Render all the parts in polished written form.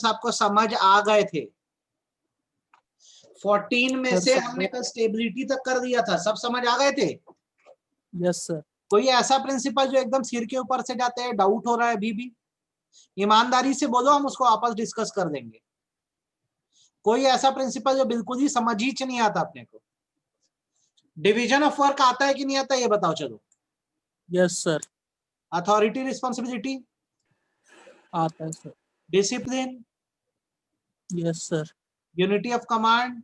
आपको समझ आ गए थे? 14 में से सर, हमने कल स्टेबिलिटी तक कर दिया था, सब समझ आ गए थे? Yes sir. कोई ऐसा प्रिंसिपल जो एकदम सिर के ऊपर से जाते हैं, डाउट हो रहा है अभी भी? ईमानदारी से बोलो, हम उसको आपस डिस्कस कर देंगे। कोई ऐसा प्रिंसिपल जो बिल्कुल ही समझ ही नहीं आता अपने को? डिवीजन ऑफ वर्क आता है कि नहीं आता, ये बताओ चलो। Yes sir. अथॉरिटी रिस्पॉन्सिबिलिटी आता है sir. Discipline yes sir. Unity of command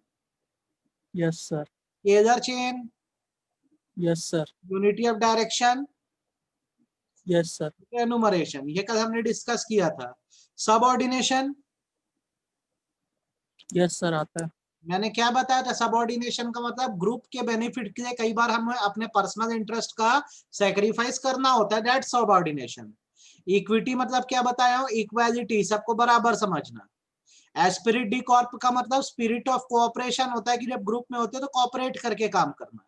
yes sir. एजर chain yes sir. Unity of direction yes sir. Enumeration, ये कल हमने डिस्कस किया था। सबऑर्डिनेशन यस सर आता है। मैंने क्या बताया था? सबऑर्डिनेशन का मतलब ग्रुप के बेनिफिट के लिए कई बार हमें अपने पर्सनल इंटरेस्ट का सैक्रिफाइस करना होता है, दैट सबऑर्डिनेशन। इक्विटी मतलब क्या बताया हूं? इक्वालिटी, सबको बराबर समझना। एस्पिरिट डी कॉर्प का मतलब स्पिरिट ऑफ कोऑपरेशन होता है कि जब ग्रुप में होते हैं तो कोऑपरेट करके काम करना।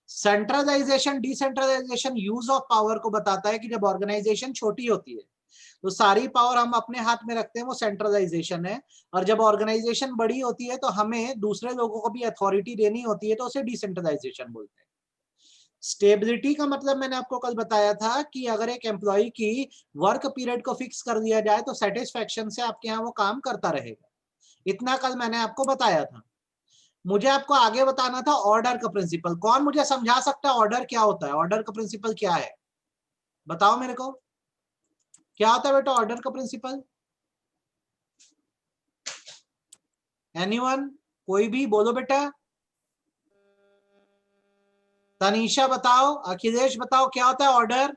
Centralisation decentralisation use of power को बताता है कि जब ऑर्गेनाइजेशन छोटी होती है तो सारी पावर हम अपने हाथ में रखते हैं, वो सेंट्रलाइजेशन है। और जब ऑर्गेनाइजेशन बड़ी होती है तो हमें दूसरे लोगों को भी अथॉरिटी देनी होती है, तो उसे डिसेंट्रलाइजेशन बोलते हैं। स्टेबिलिटी का मतलब मैंने आपको कल बताया था कि अगर एक एम्प्लॉय की वर्क पीरियड को फिक्स कर दिया जाए तो सेटिस्फेक्शन से आपके यहाँ वो काम करता रहेगा, इतना कल मैंने आपको बताया था। मुझे आपको आगे बताना था ऑर्डर का प्रिंसिपल। कौन मुझे समझा सकता है ऑर्डर क्या होता है? ऑर्डर का प्रिंसिपल क्या है, बताओ मेरे को। क्या होता है बेटा ऑर्डर का प्रिंसिपल? एनीवन? कोई भी बोलो बेटा। तनीषा बताओ, अखिलेश बताओ, क्या होता है ऑर्डर?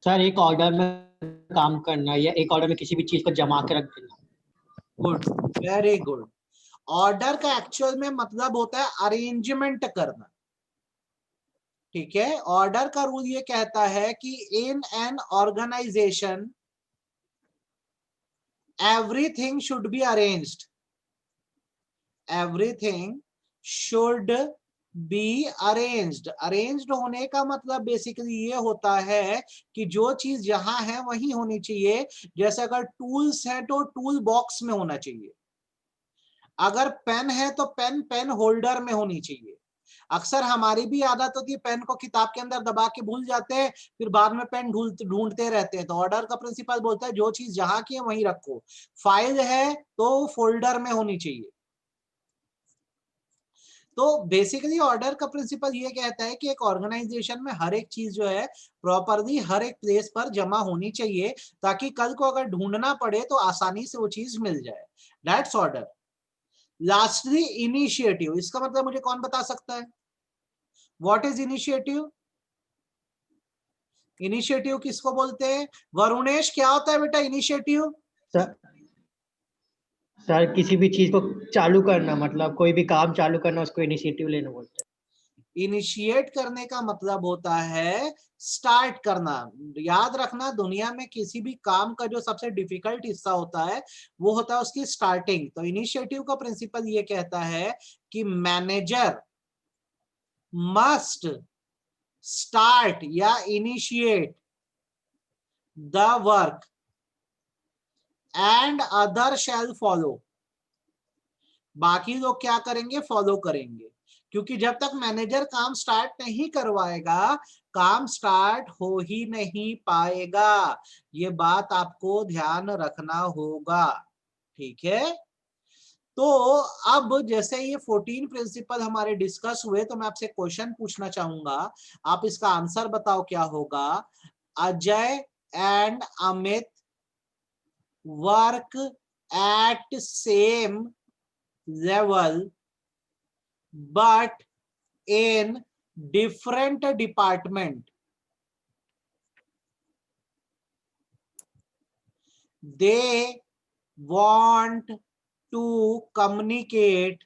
सर एक ऑर्डर में काम करना या एक ऑर्डर में किसी भी चीज को जमा के रख देना। Good, very good. ऑर्डर का एक्चुअल में मतलब होता है अरेंजमेंट करना, ठीक है। ऑर्डर का रूल ये कहता है कि in an organisation everything should be arranged, everything should be arranged। Arranged होने का मतलब बेसिकली ये होता है कि जो चीज जहां है वहीं होनी चाहिए। जैसे अगर टूल्स है तो टूल बॉक्स में होना चाहिए, अगर पेन है तो पेन पेन होल्डर में होनी चाहिए। अक्सर हमारी भी आदत होती है पेन को किताब के अंदर दबा के भूल जाते हैं, फिर बाद में पेन ढूंढते रहते हैं। तो ऑर्डर का प्रिंसिपल बोलता है जो चीज जहां की है वहीं रखो। फाइल है तो फोल्डर में होनी चाहिए। तो बेसिकली ऑर्डर का प्रिंसिपल ये कहता है कि एक ऑर्गेनाइजेशन में हर एक चीज जो है प्रॉपरली हर एक प्लेस पर जमा होनी चाहिए, ताकि कल को अगर ढूंढना पड़े तो आसानी से वो चीज मिल जाए। That's order. लास्टली इनिशिएटिव, इसका मतलब मुझे कौन बता सकता है? What is initiative? इनिशिएटिव किसको बोलते हैं? वरुणेश, क्या होता है बेटा इनिशिएटिव? सर सर किसी भी चीज को चालू करना, मतलब कोई भी काम चालू करना, उसको इनिशिएटिव लेना बोलते हैं। इनिशिएट करने का मतलब होता है स्टार्ट करना। याद रखना, दुनिया में किसी भी काम का जो सबसे डिफिकल्ट हिस्सा होता है वो होता है उसकी स्टार्टिंग। तो इनिशिएटिव का प्रिंसिपल ये कहता है कि मैनेजर मस्ट स्टार्ट या initiate the work and other shall follow. बाकी लोग क्या करेंगे? फॉलो करेंगे। क्योंकि जब तक मैनेजर काम स्टार्ट नहीं करवाएगा काम स्टार्ट हो ही नहीं पाएगा। ये बात आपको ध्यान रखना होगा, ठीक है। तो अब जैसे ये 14 प्रिंसिपल हमारे डिस्कस हुए तो मैं आपसे क्वेश्चन पूछना चाहूंगा, आप इसका आंसर बताओ क्या होगा। Ajay and Amit work at same level but in different department, they want to communicate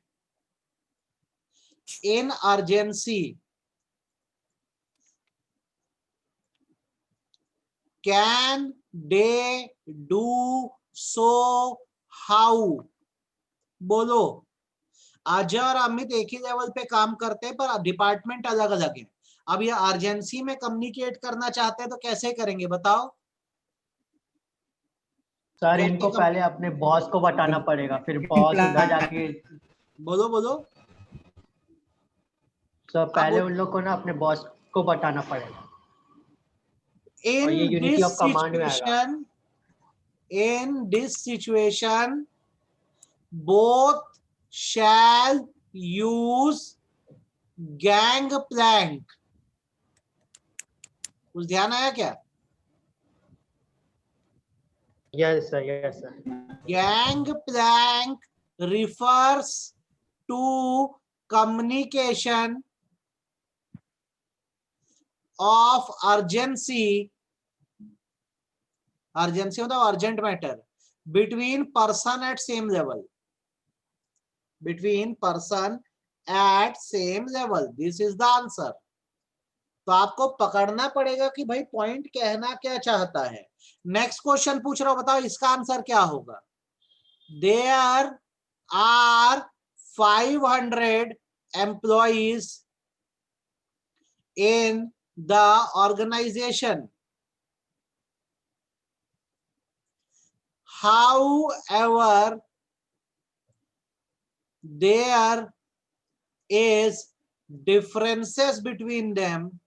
in urgency, can they do so? how? बोलो। अजय और अमित एक ही लेवल पे काम करते हैं पर डिपार्टमेंट अलग अलग है। अब ये अर्जेंसी में कम्युनिकेट करना चाहते हैं तो कैसे करेंगे बताओ? सर इनको पहले अपने बॉस को बताना पड़ेगा, फिर बॉस उधर जाके। बोलो बोलो। सर पहले उन लोग को ना अपने बॉस को बताना पड़ेगा, और ये In unity this of command में आएगा। situation, in this situation, both shall use gangplank. कुछ ध्यान आया क्या? Yes sir, yes sir. Gangplank refers to communication of urgency. Urgency मतलब urgent matter between person at same level. Between person at same level. This is the answer. तो आपको पकड़ना पड़ेगा कि भाई पॉइंट कहना क्या चाहता है। नेक्स्ट क्वेश्चन पूछ रहा हूं, बताओ इसका आंसर क्या होगा। There are 500 employees in the organization. However, there is differences between them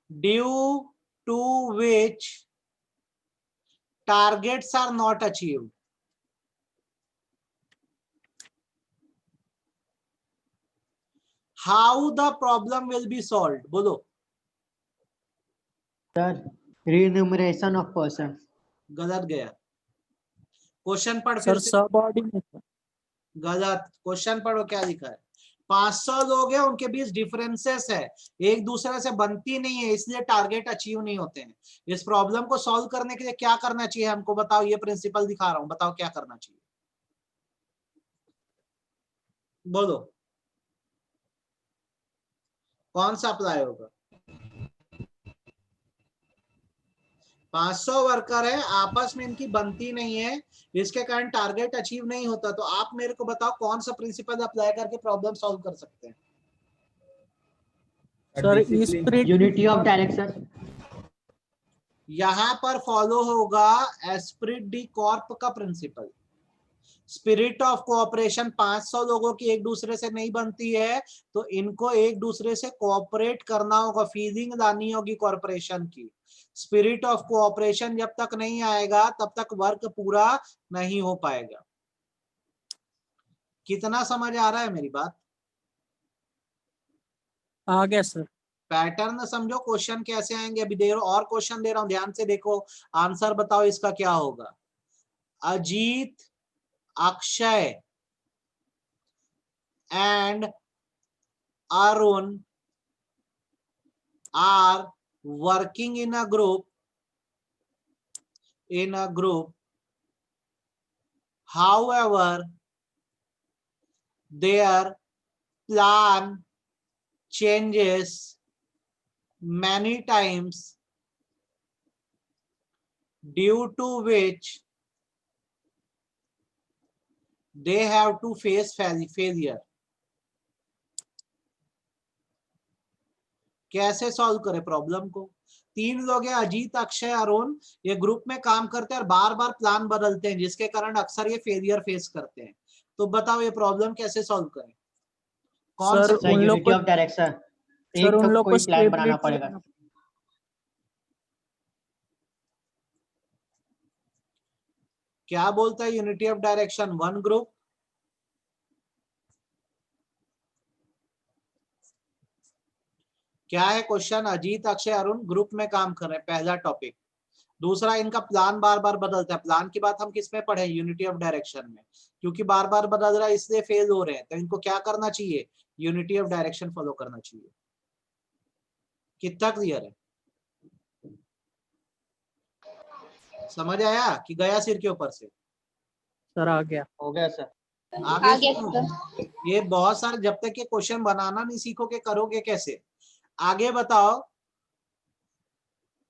due to which targets are not achieved. How the problem will be solved? बोलो। Sir remuneration of person. गलत गया। क्वेश्चन पढ़ फिर sir से। Subordination. गलत। Question पढ़ो क्या लिखा है। 500 लोग हैं, उनके बीच डिफरेंसेस है, एक दूसरे से बनती नहीं है, इसलिए टारगेट अचीव नहीं होते हैं। इस प्रॉब्लम को सॉल्व करने के लिए क्या करना चाहिए हमको, बताओ। ये प्रिंसिपल दिखा रहा हूं, बताओ क्या करना चाहिए, बोलो। कौन सा अप्लाई होगा। 500 वर्कर है, आपस में इनकी बनती नहीं है, इसके कारण टारगेट अचीव नहीं होता। तो आप मेरे को बताओ कौन सा प्रिंसिपल अप्लाई करके प्रॉब्लम सॉल्व कर सकते हैं। Sir spirit unity of direction. यहां पर फॉलो होगा एस्पिरिट डी कॉर्प का प्रिंसिपल। स्पिरिट ऑफ कोऑपरेशन, 500 लोगों की एक दूसरे से नहीं बनती है, तो इनको एक दूसरे से कोऑपरेट करना होगा, फीलिंग लानी होगी कॉर्पोरेशन की। स्पिरिट ऑफ कोऑपरेशन जब तक नहीं आएगा तब तक वर्क पूरा नहीं हो पाएगा। कितना समझ आ रहा है मेरी बात। आ गया सर। पैटर्न समझो, क्वेश्चन कैसे आएंगे अभी दे और क्वेश्चन दे रहा हूं, ध्यान से देखो। आंसर बताओ इसका क्या होगा। Ajit, Akshay and Arun are working in a group. However, their plan changes many times, due to which they have to face failure. कैसे सॉल्व करें प्रॉब्लम को। 3 लोग हैं, अजीत, अक्षय, अरुण, ये ग्रुप में काम करते हैं और बार बार प्लान बदलते हैं, जिसके कारण अक्सर ये फेलियर फेस करते हैं। तो बताओ ये प्रॉब्लम कैसे सॉल्व करें। कौन सर सा उन लोग यूनिटी को ऑफ डायरेक्शन। सर एक उन तो लोग को कोई प्लान बनाना स्टेबिलिटी पड़ेगा। क्या बोलता है यूनिटी ऑफ डायरेक्शन। 1 ग्रुप। क्या है क्वेश्चन। अजीत, अक्षय, अरुण ग्रुप में काम कर रहे हैं, पहला टॉपिक। दूसरा, इनका प्लान बार बार बदलता है। प्लान की बात हम किस में पढ़े, यूनिटी ऑफ डायरेक्शन में, क्योंकि बार बार बदल रहा है इसलिए फेल हो रहे हैं। तो इनको क्या करना चाहिए, यूनिटी ऑफ डायरेक्शन फॉलो करना चाहिए। कितना क्लियर है, समझ आया कि गया सिर के ऊपर से। सर आ गया। हो गया सर। आगे सुनो, ये बहुत सारे, जब तक ये क्वेश्चन बनाना नहीं सीखोगे करोगे कैसे। आगे बताओ।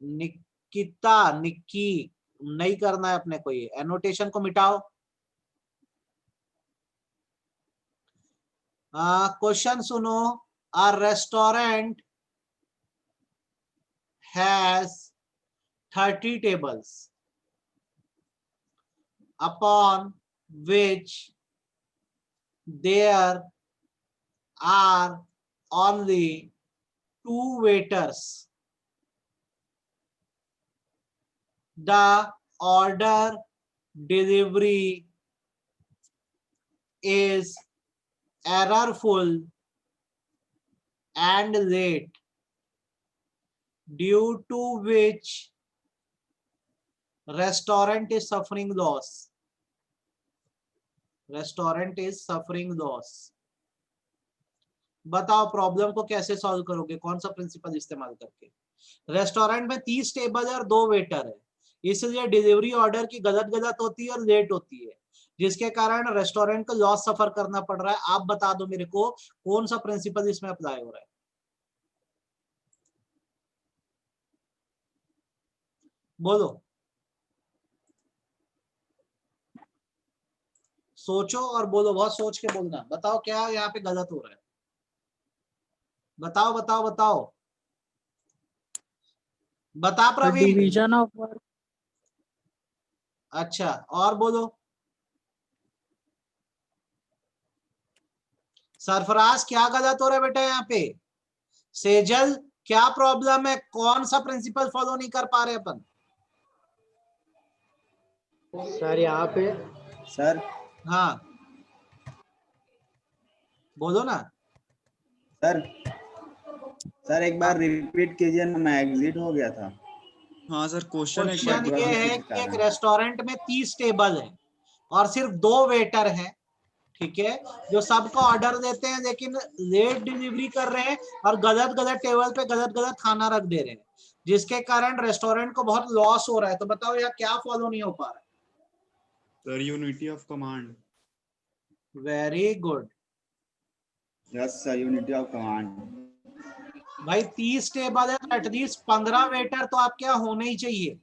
निकिता, निक्की नहीं करना है अपने को, ये एनोटेशन को मिटाओ। क्वेश्चन सुनो। अ restaurant has 30 tables upon which there are only 2 waiters. The order delivery is errorful and late, due to which restaurant is suffering loss. Restaurant is suffering loss. बताओ प्रॉब्लम को कैसे सॉल्व करोगे, कौन सा principal इस्तेमाल करके। Restaurant में 30 table है और 2 वेटर है, इसलिए डिलीवरी ऑर्डर की गलत होती है और लेट होती है, जिसके कारण रेस्टोरेंट को लॉस सफर करना पड़ रहा है। आप बता दो मेरे को कौन सा प्रिंसिपल इसमें अप्लाई हो रहा है। बोलो, सोचो और बोलो, बहुत सोच के बोलना। बताओ क्या यहाँ पे गलत हो रहा है, बताओ बताओ बताओ, बता प्रवीण। Division of work. अच्छा, और बोलो। सरफराज क्या गलत हो रहा है बेटा यहाँ पे। सेजल क्या प्रॉब्लम है, कौन सा प्रिंसिपल फॉलो नहीं कर पा रहे अपन। सर यहाँ पे सर हाँ बोलो ना। सर एक बार रिपीट कीजिए ना, मैं एग्जिट हो गया था। हाँ सर, क्वेश्चन एक बार क्वेश्चन ये है कि एक रेस्टोरेंट में 30 टेबल है और सिर्फ 2 वेटर हैं, ठीक है, जो सबका ऑर्डर देते हैं लेकिन लेट डिलीवरी कर रहे हैं और गलत टेबल पे गलत खाना रख दे रहे हैं, जिसके कारण रेस्टोरेंट को बहुत लॉस हो रहा है। तो बताओ यार क्या फॉलो नहीं हो पा रहा है। Sir unity of command. Very good. Yes sir, unity of command. भाई 30 टेबल है तो एटलीस्ट 15 वेटर तो आपके यहाँ होने ही चाहिए।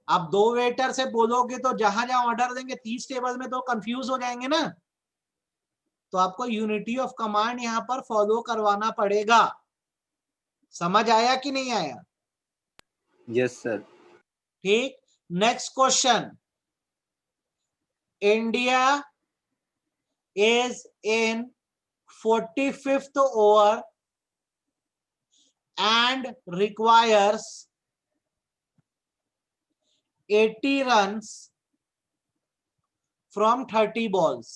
आप 2 वेटर से बोलोगे तो जहां जहां ऑर्डर देंगे 30 टेबल में तो कंफ्यूज हो जाएंगे ना। तो आपको यूनिटी ऑफ कमांड यहां पर फॉलो करवाना पड़ेगा। समझ आया कि नहीं आया। Yes sir. ठीक, next question. India is in 45th over and requires 80 runs from 30 balls.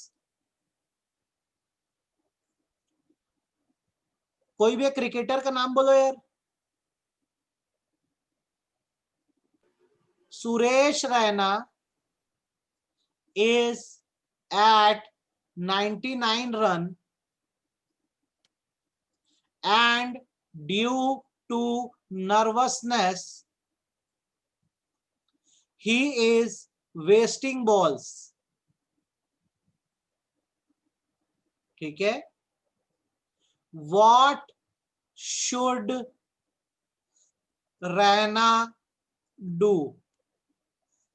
कोई भी एक क्रिकेटर का नाम बोलो यार। Suresh Raina is at 99 run and due to nervousness he is wasting balls. ठीक है, what should Raina do,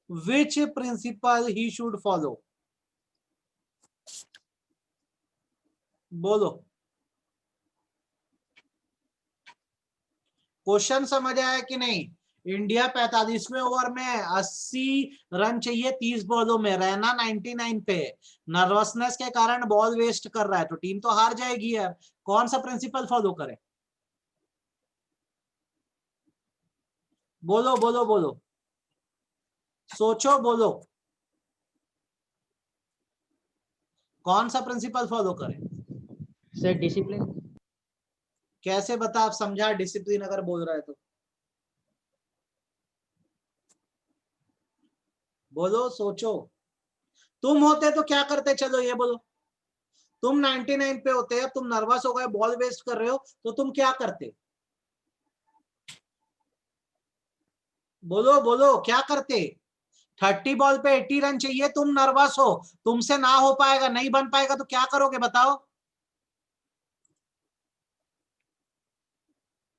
which principle he should follow? बोलो, क्वेश्चन समझ आया कि नहीं। इंडिया 45वें ओवर में 80 रन चाहिए 30 बॉलों में, रैना 99 पे, नर्वसनेस के कारण बॉल वेस्ट कर रहा है, तो टीम तो हार जाएगी यार। कौन सा प्रिंसिपल फॉलो करे, बोलो बोलो बोलो, सोचो बोलो, कौन सा प्रिंसिपल फॉलो करे। Sir discipline. कैसे बता, आप समझा डिसिप्लिन अगर बोल रहा है तो बोलो, सोचो। तुम होते तो क्या करते, चलो ये बोलो। तुम 99 पे होते, अब तुम नर्वस हो गए, बॉल वेस्ट कर रहे हो, तो तुम क्या करते, बोलो बोलो क्या करते। 30 बॉल पे 80 रन चाहिए, तुम नर्वस हो, तुमसे ना हो पाएगा, नहीं बन पाएगा, तो क्या करोगे बताओ,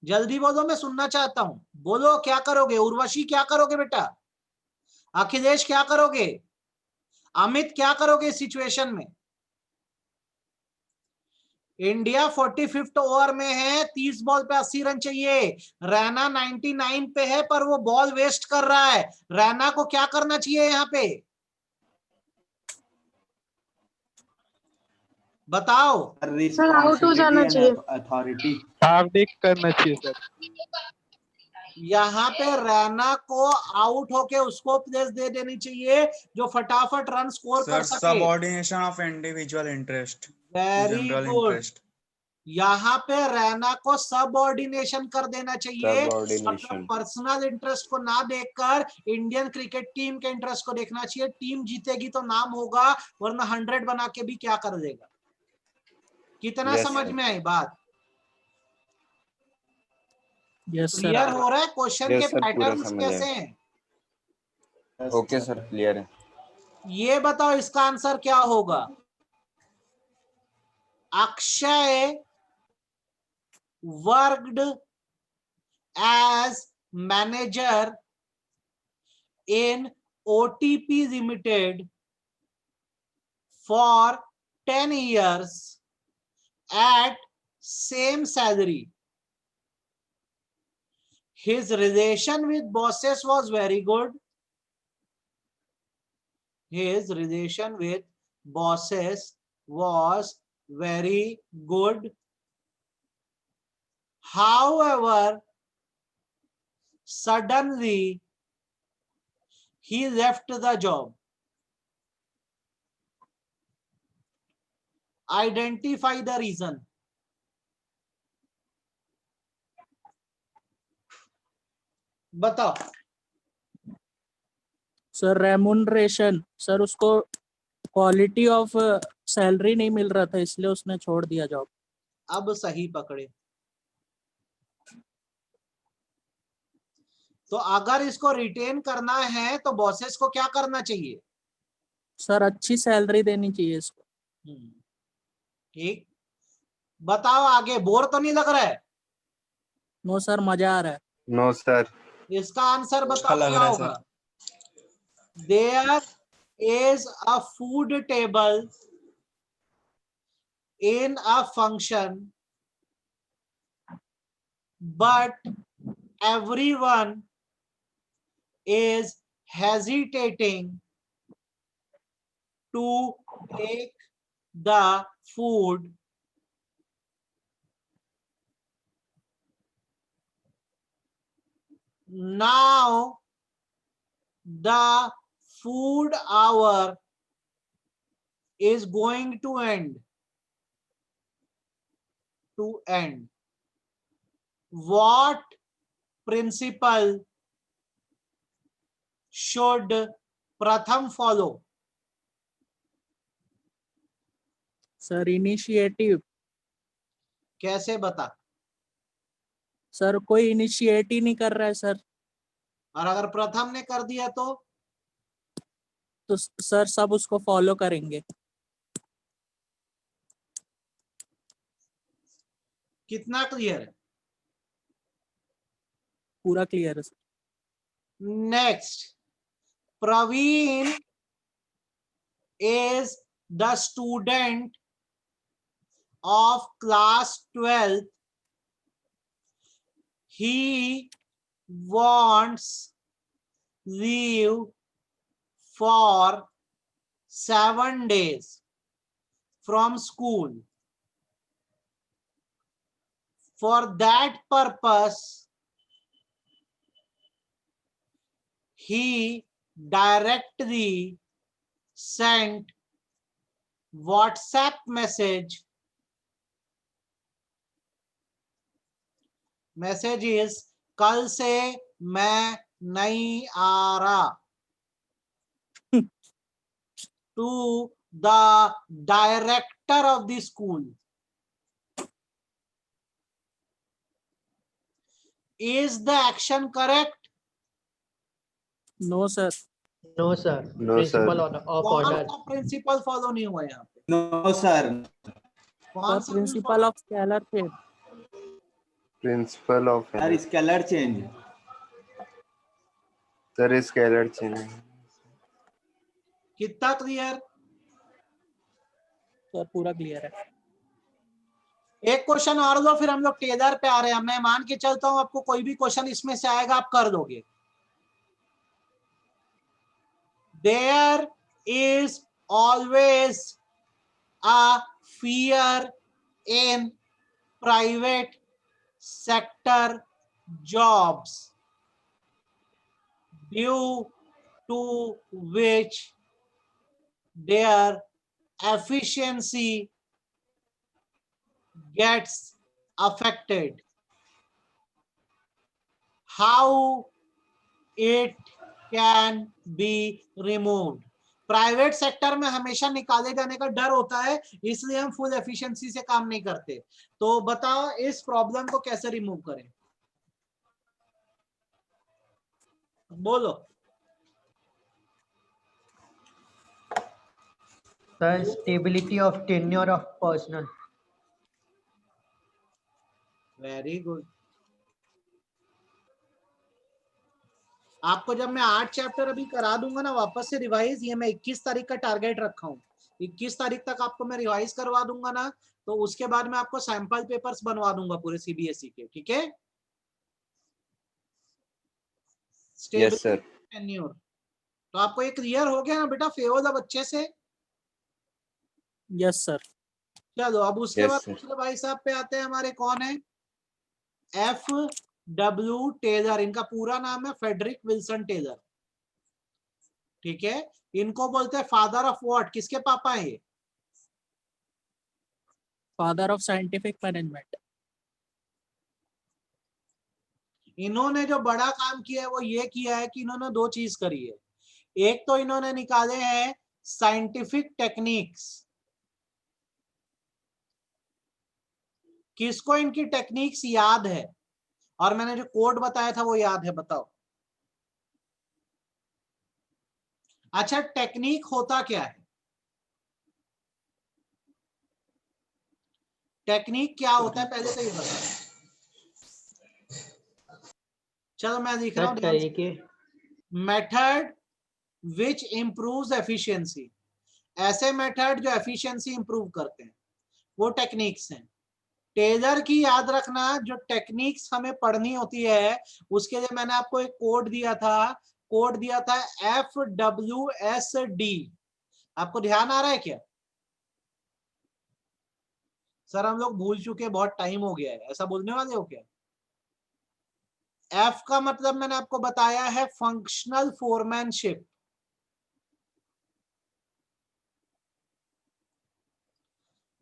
जल्दी बोलो, मैं सुनना चाहता हूं। बोलो क्या करोगे। उर्वशी क्या करोगे बेटा, अखिलेश क्या करोगे, अमित क्या करोगे इस सिचुएशन में। इंडिया 45th ओवर में है, 30 बॉल पे 80 रन चाहिए। रैना 99 पे है पर वो बॉल वेस्ट कर रहा है। रैना को क्या करना चाहिए यहाँ पे, बताओ। सर आउट हो जाना चाहिए। अथॉरिटी हाफ डे करना चाहिए सर। यहाँ पे रैना को आउट होके उसको प्लेस दे देनी चाहिए जो फटाफट रन स्कोर कर सर सके। Subordination of individual interest very general good. Interest. यहाँ पे रैना को सबऑर्डिनेशन कर देना चाहिए, मतलब सबऑर्डिनेशन। पर्सनल इंटरेस्ट को ना देखकर इंडियन क्रिकेट टीम के इंटरेस्ट को देखना चाहिए। टीम जीतेगी तो नाम होगा, वरना 100 बना के भी क्या कर देगा। कितना Yes, समझ sir. में आई बात? Yes sir. क्लियर हो रहा है? क्वेश्चन Yes, के sir, पूरा पैटर्न्स समझ आया। कैसे हैं? ओके सर, क्लियर है। ये बताओ इसका आंसर क्या होगा। Akshay worked as manager in OTP Limited for 10 years at same salary. His relation with bosses was very good. His relation with bosses was very good. However, suddenly he left the job. Identify the reason. बताओ। Sir remuneration, sir उसको quality of salary नहीं मिल रहा था इसलिए उसने छोड़ दिया job. अब सही पकड़े। तो अगर इसको रिटेन करना है तो बॉसेस को क्या करना चाहिए? सर अच्छी सैलरी देनी चाहिए इसको। ठीक, बताओ आगे। बोर तो नहीं लग रहा है? नो सर, मजा आ रहा है। No sir. इसका आंसर अच्छा बताओ लग क्या रहा है होगा। There is a food table in a function but everyone is hesitating to take the food. Now the food hour is going to end. What principle should Pratham follow? Sir initiative. कैसे बता? Sir कोई initiate ही नहीं कर रहा है sir. और अगर प्रथम ने कर दिया तो सर सब उसको फॉलो करेंगे। कितना क्लियर है? पूरा क्लियर है sir. Next, Praveen is the student of class 12. He wants leave for 7 days from school. For that purpose, he directly sent WhatsApp message. Message is कल से मैं नहीं आ रहा to the director of the school. Is the action correct? No sir. No sir, No, principle sir. Of कौन order. सा principle follow नहीं हुआ यहाँ पे? No sir. कौन सर सा प्रिंसिपल ऑफ स्केलर थे। Principle of sir scalar change. Sir scalar change. कितना क्लियर? सर पूरा क्लियर है। एक क्वेश्चन और दो, फिर हम लोग टेलर पे आ रहे हैं। मैं मान के चलता हूं आपको कोई भी क्वेश्चन इसमें से आएगा आप कर दोगे। There is always a fear in private sector jobs due to which their efficiency gets affected. How it can be removed? Private sector में हमेशा निकाले जाने का डर होता है, इसलिए हम फुल एफिशिएंसी से काम नहीं करते। तो बताओ इस प्रॉब्लम को कैसे रिमूव करें, बोलो। Sir stability of tenure of personal. Very good. आपको जब मैं 8 चैप्टर अभी करा दूंगा ना वापस से रिवाइज, ये मैं 21 तारीख का टारगेट रखा हूं, 21 तारीख तक आपको मैं रिवाइज करवा दूंगा ना, तो उसके बाद मैं आपको सैंपल पेपर्स बनवा दूंगा पूरे सीबीएसई के, ठीक है। Yes sir. टेन्योर, तो आपको ये क्लियर हो गया ना बेटा, फेवल अब अच्छे से। Yes sir. चलो अब उसके Yes, बाद sir. दूसरे भाई साहब पे आते हैं, हमारे कौन है, F.W. टेलर। इनका पूरा नाम है फेडरिक विल्सन टेलर, ठीक है। इनको बोलते हैं फादर ऑफ व्हाट, किसके पापा हैं ये? Father of scientific management. इन्होंने जो बड़ा काम किया है वो ये किया है कि इन्होंने दो चीज करी है। एक तो इन्होंने निकाले हैं साइंटिफिक टेक्निक्स। किसको इनकी टेक्निक्स याद है, और मैंने जो कोड बताया था वो याद है, बताओ। अच्छा, टेक्निक होता क्या है, टेक्निक क्या होता है पहले तो ये बताओ। चलो मैं लिख रहा हूं, तरीके। Method which improves efficiency. ऐसे मेथड जो एफिशिएंसी इंप्रूव करते हैं वो टेक्निक्स हैं। टेलर की याद रखना, जो टेक्निक्स हमें पढ़नी होती है उसके लिए मैंने आपको एक कोड दिया था, FWSD। आपको ध्यान आ रहा है क्या? सर हम लोग भूल चुके, बहुत टाइम हो गया है, ऐसा बोलने वाले हो क्या? F का मतलब मैंने आपको बताया है फंक्शनल फोरमैनशिप।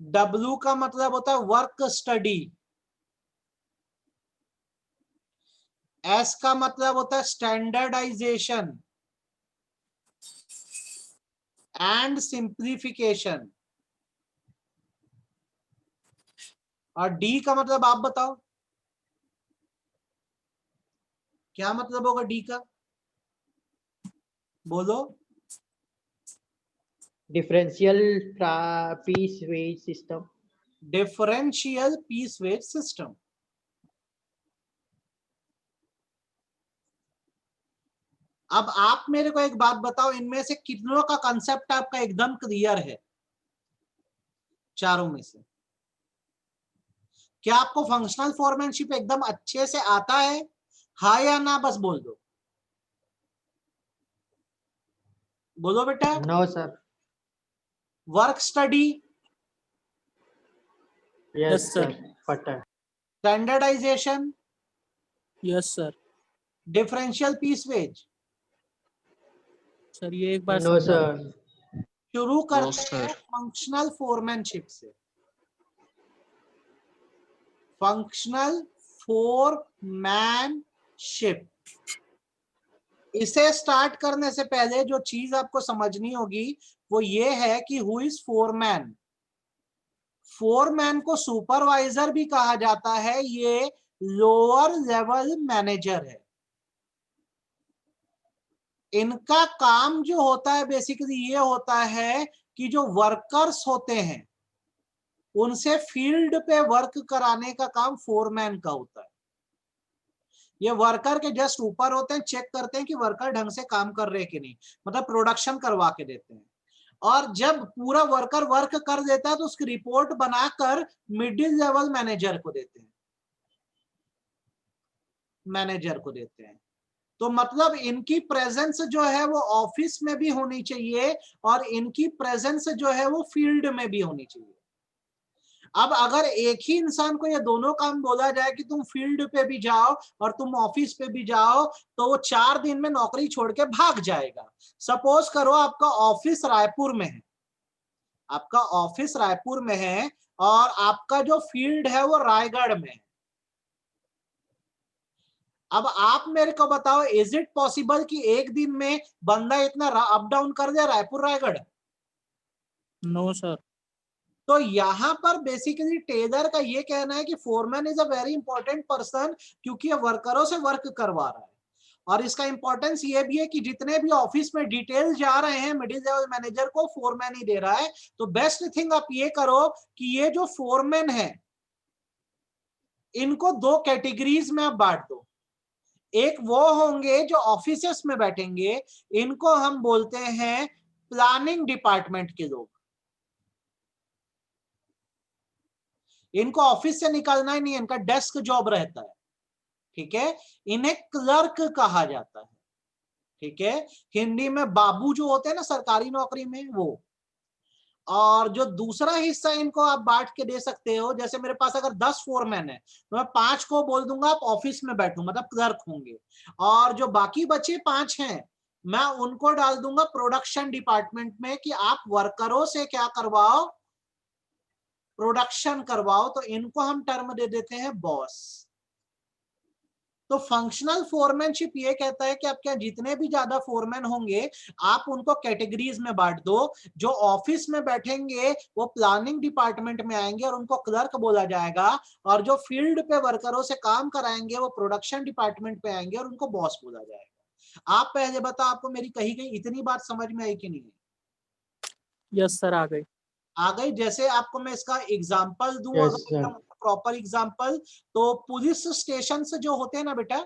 W का मतलब होता है वर्क स्टडी। S का मतलब होता है स्टैंडर्डाइजेशन एंड सिंप्लीफिकेशन। और D का मतलब आप बताओ क्या मतलब होगा D का, बोलो। Differential piece wage system. Differential piece wage system. अब आप मेरे को एक बात बताओ, इनमें से कितनों का कंसेप्ट आपका एकदम क्लियर है? चारों में से क्या आपको फंक्शनल फोरमैनशिप एकदम अच्छे से आता है, हाँ या ना? बस बोल दो, बोलो बेटा। No sir. Work study, yes sir. Sir, पता है। Standardisation, yes sir. Differential piece wage. Sir ये एक बार नो समझा दो। सर। शुरू करते हैं फंक्शनल फोरमैनशिप से। फंक्शनल फोरमैनशिप, इसे स्टार्ट करने से पहले जो चीज आपको समझनी होगी वो ये है कि हु इज फोरमैन। फोरमैन को सुपरवाइजर भी कहा जाता है, ये लोअर लेवल मैनेजर है। इनका काम जो होता है बेसिकली ये होता है कि जो वर्कर्स होते हैं उनसे फील्ड पे वर्क कराने का काम फोरमैन का होता है। ये वर्कर के जस्ट ऊपर होते हैं, चेक करते हैं कि वर्कर ढंग से काम कर रहे हैं कि नहीं, मतलब प्रोडक्शन करवा के देते हैं। और जब पूरा वर्कर वर्क कर देता है तो उसकी रिपोर्ट बनाकर मिडिल लेवल मैनेजर को देते हैं। तो मतलब इनकी प्रेजेंस जो है वो ऑफिस में भी होनी चाहिए और इनकी प्रेजेंस जो है वो फील्ड में भी होनी चाहिए। अब अगर एक ही इंसान को ये दोनों काम बोला जाए कि तुम फील्ड पे भी जाओ और तुम ऑफिस पे भी जाओ, तो वो 4 दिन में नौकरी छोड़ के भाग जाएगा। सपोज करो आपका ऑफिस रायपुर में है, और आपका जो फील्ड है वो रायगढ़ में है। अब आप मेरे को बताओ, इज इट पॉसिबल कि एक दिन में बंदा इतना अप डाउन कर दे रायपुर रायगढ़? No sir. तो यहां पर बेसिकली टेलर का ये कहना है कि foreman is a very important person, क्योंकि ये वर्करों से वर्क करवा रहा है। और इसका इंपॉर्टेंस ये भी है कि जितने भी ऑफिस में डिटेल जा रहे हैं मिडिल लेवल मैनेजर को फोरमैन ही दे रहा है। तो बेस्ट थिंग आप ये करो कि ये जो फोरमैन है इनको 2 कैटेगरीज में आप बांट दो। एक वो होंगे जो ऑफिसेस में बैठेंगे, इनको हम बोलते हैं प्लानिंग डिपार्टमेंट के लोग। इनको ऑफिस से निकलना ही नहीं, इनका डेस्क जॉब रहता है, ठीक है। इन्हें क्लर्क कहा जाता है, ठीक है। हिंदी में बाबू जो होते हैं ना सरकारी नौकरी में, वो। और जो दूसरा हिस्सा इनको आप बांट के दे सकते हो, जैसे मेरे पास अगर 10 फोरमैन है तो मैं 5 को बोल दूंगा आप ऑफिस में बैठो, मतलब क्लर्क होंगे। और जो बाकी बचे 5 हैं मैं उनको डाल दूंगा प्रोडक्शन डिपार्टमेंट में कि आप वर्करों से क्या करवाओ, प्रोडक्शन करवाओ। तो इनको हम टर्म दे देते हैं बॉस। तो फंक्शनल फोरमैनशिप ये कहता है कि आपके यहाँ जितने भी ज्यादा फोरमैन होंगे आप उनको कैटेगरीज में बांट दो। जो ऑफिस में बैठेंगे वो प्लानिंग डिपार्टमेंट में आएंगे और उनको क्लर्क बोला जाएगा, और जो फील्ड पे वर्करों से काम कराएंगे वो प्रोडक्शन डिपार्टमेंट पे आएंगे और उनको बॉस बोला जाएगा। आप पहले बताओ, आपको मेरी कही गई इतनी बात समझ में आई कि नहीं? यस सर, आ गई। जैसे आपको मैं इसका एग्जाम्पल दूं, Yes, अगर sir. एकदम प्रॉपर एग्जाम्पल, तो पुलिस स्टेशन से जो होते हैं ना बेटा,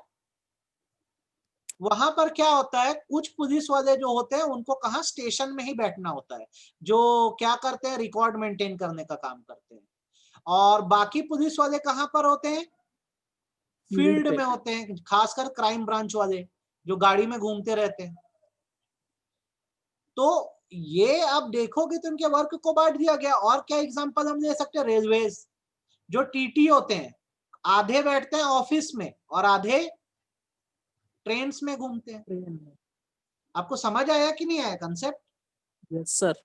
वहां पर क्या होता है, कुछ पुलिस वाले जो होते हैं उनको कहाँ स्टेशन में ही बैठना होता है, जो क्या करते हैं रिकॉर्ड मेंटेन करने का काम करते हैं। और बाकी पुलिस वाले कहाँ पर होते हैं? फील्ड में होते हैं, खासकर क्राइम ब्रांच वाले जो गाड़ी में घूमते रहते हैं। तो ये आप देखोगे तो इनके वर्क को बांट दिया गया। और क्या एग्जांपल हम ले सकते हैं? रेलवेज, जो टीटी होते हैं आधे बैठते हैं ऑफिस में और आधे ट्रेन्स में घूमते हैं। आपको समझ आया कि नहीं आया कंसेप्ट? Yes sir.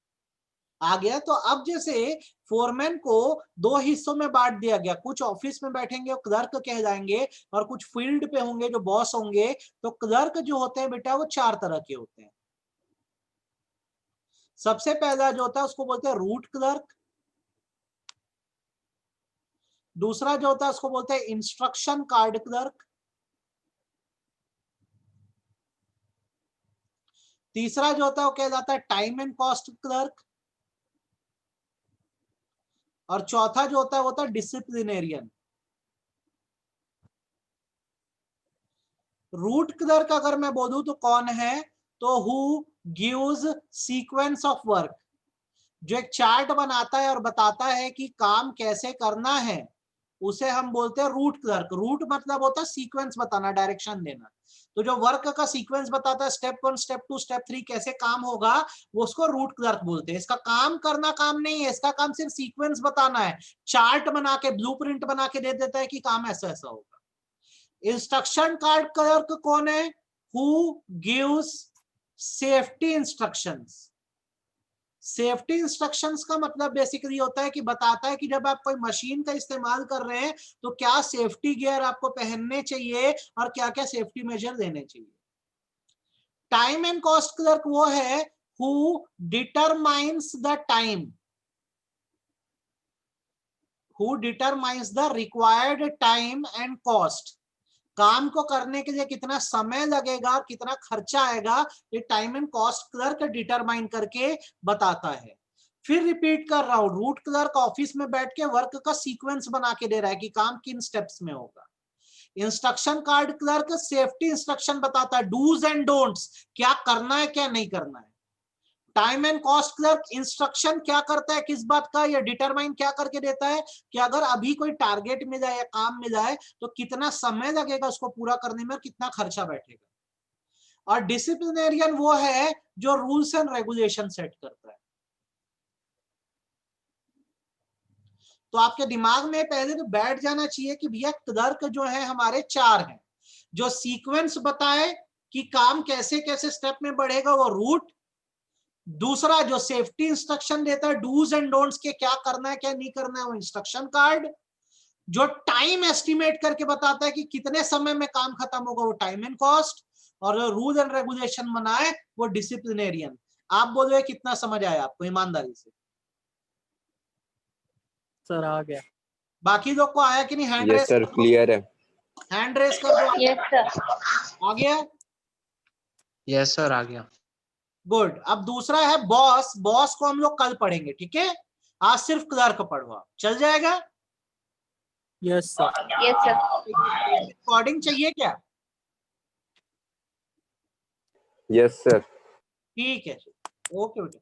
आ गया। तो अब जैसे फोरमैन को 2 हिस्सों में बांट दिया गया, कुछ ऑफिस में बैठेंगे वो क्लर्क कहलाएंगे, और कुछ फील्ड पे होंगे जो बॉस होंगे। तो क्लर्क जो होते हैं बेटा वो 4 तरह के होते हैं। सबसे पहला जो होता है उसको बोलते हैं रूट क्लर्क। दूसरा जो होता है उसको बोलते हैं इंस्ट्रक्शन कार्ड क्लर्क। तीसरा जो होता है वो कहलाता है टाइम एंड कॉस्ट क्लर्क। और चौथा जो होता है वो होता है डिसिप्लिनेरियन। रूट क्लर्क अगर मैं बोलूं तो कौन है, तो who gives sequence of work, जो एक चार्ट बनाता है और बताता है कि काम कैसे करना है, उसे हम बोलते हैं रूट क्लर्क। रूट मतलब होता है सीक्वेंस बताना, डायरेक्शन देना। तो जो वर्क का सीक्वेंस बताता है, स्टेप 1 स्टेप 2 स्टेप 3 कैसे काम होगा, वो उसको रूट क्लर्क बोलते हैं। इसका काम करना काम नहीं है, इसका काम सिर्फ सीक्वेंस बताना है, चार्ट बना के ब्लूप्रिंट बना के दे देता है कि काम ऐसा ऐसा होगा। इंस्ट्रक्शन कार्ड क्लर्क कौन है? Who gives safety instructions. Safety instructions का मतलब बेसिकली होता है कि बताता है कि जब आप कोई मशीन का इस्तेमाल कर रहे हैं तो क्या सेफ्टी गियर आपको पहनने चाहिए और क्या क्या सेफ्टी मेजर लेने चाहिए। टाइम एंड कॉस्ट क्लर्क वो है who determines the time, who determines the required time and cost. काम को करने के लिए कितना समय लगेगा, कितना खर्चा आएगा, ये time and cost clerk determine करके बताता है। फिर रिपीट कर रहा हूं, रूट क्लर्क ऑफिस में बैठ के वर्क का सीक्वेंस बना के दे रहा है कि काम किन स्टेप्स में होगा। Instruction card clerk safety instruction बताता है, डूज एंड डोंट्स, क्या करना है क्या नहीं करना है। Time and cost clerk instruction क्या करता है, किस बात का, ये डिटरमाइन क्या करके देता है कि अगर अभी कोई टारगेट मिल जाए या काम मिल जाए तो कितना समय लगेगा उसको पूरा करने में और कितना खर्चा बैठेगा। और डिसिप्लिनेरियन वो है जो रूल्स एंड रेगुलेशन सेट करता है। तो आपके दिमाग में पहले तो बैठ जाना चाहिए कि भैया क्लर्क जो है हमारे 4 हैं, जो सीक्वेंस बताए कि काम कैसे कैसे स्टेप में बढ़ेगा वो रूट, दूसरा जो सेफ्टी इंस्ट्रक्शन देता है डूज एंड डोंट्स के क्या करना है क्या नहीं करना है वो इंस्ट्रक्शन कार्ड, जो टाइम एस्टिमेट करके बताता है कि कितने समय में काम खत्म होगा वो टाइम एंड कॉस्ट, और जो रूल एंड रेगुलेशन बनाए वो डिसिप्लिनेरियन। आप बोलो कितना समझ आया आपको ईमानदारी से? सर आ गया। बाकी लोग को आया कि नहीं? Hand yes raise sir, clear है। हैंड रेस कर दो। Yes sir. आ गया? यस सर आ गया। गुड। अब दूसरा है बॉस। बॉस को हम लोग कल पढ़ेंगे, ठीक है? आज सिर्फ क्लर्क पढ़ो, आप चल जाएगा? Yes sir. Yes sir. Recording चाहिए क्या? Yes sir. ठीक है, ओके बेटा।